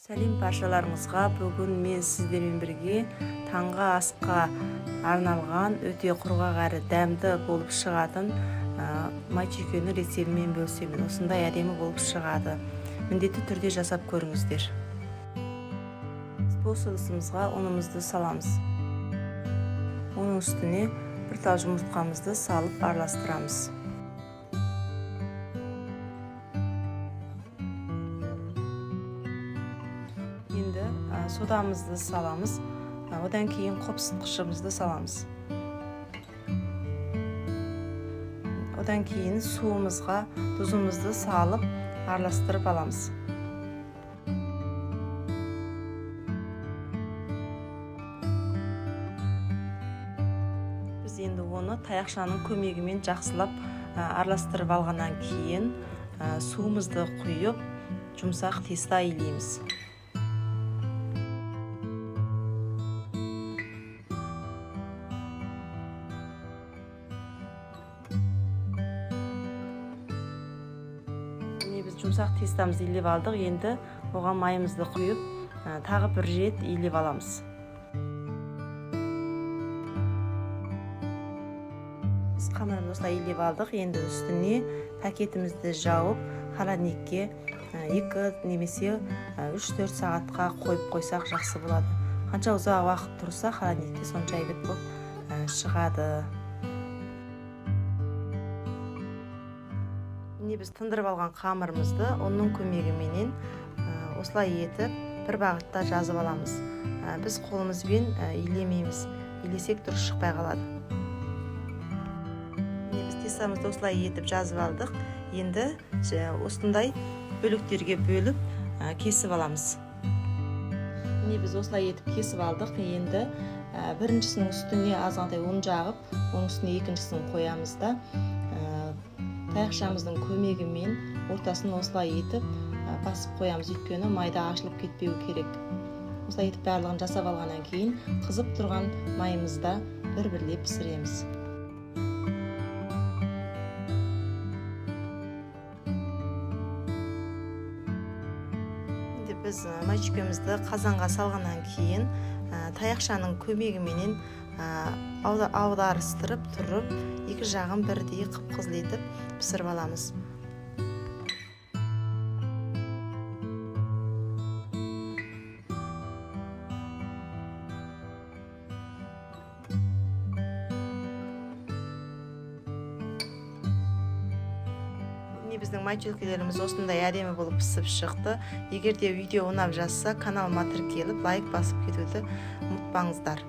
Сәлем баршаларыңызға. Бүгін мен сіздермен бірге таңғы асқа арналған өте құрғақ әрі дәмді болып шығатын май-чүйкені рецептімен бөлісемін. Осындай әдемі болып шығады. Міндетті түрде жасап көріңіздер. Способ ыдысымызға ұнымызды саламыз. Оның үстіне бір тал жұмыртқамызды салып араластырамыз. Енді содамызды саламыз. Одан кейін қопсытқышымызды саламыз. Одан кейін суымызға тұзымызды салып араластырып аламыз. Біз енді оны таяқшаның көмегімен жақсылап араластырып алғаннан кейін суымызды құйып жұмсақ теста илейміз. Біз жұмсақ тестамызды илеп алдық. Енді оған майымызды құйып, тағы бір рет илеп аламыз. Біз қамырымызды осылай илеп алдық. Енді үстіне пакетімізді жауып, холодильникке 2 немесе 3-4 сағатқа қойып қойсақ жақсы болады. Қанша ұзақ уақыт тұрса, холодильникте сонша әйбат болып шығады. Біз тындырып алған қамырымызды оның көмегіменен осылай етіп бір бағытта жазып аламыз. Біз қолымызбен илемейміз, илесек дұрыс шықпай қалады. Біз тестамызды осылай етіп жазып алдық. Енді осындай бөліктерге бөліп кесіп аламыз. Біз осылай етіп кесіп алдық. Енді біріншісінің үстіне азғантай ұн жағып, оның үстіне екіншісін қоямыз да таяқшамыздың көмегімен ортасын осылай етіп басып қоямыз. Өйткені майда ашылып кетпеу керек. Осылай етіп барлығын жасап алғаннан кейін қызып тұрған майымызда бір-бірлеп пісіреміз. Енді біз май-чүйкемізді қазанға салғаннан кейін таяқшаның көмегіменен аударыстырып тұрып, екі жағын бірдей қып-қызыл етіп пісіріп аламыз. Біздің май-чүйкелеріміз осындай әдемі болып пісіп шықты. Егер де видео ұнап жатса, каналыма тіркеліп лайк басып кетуді ұмытпаңыздар.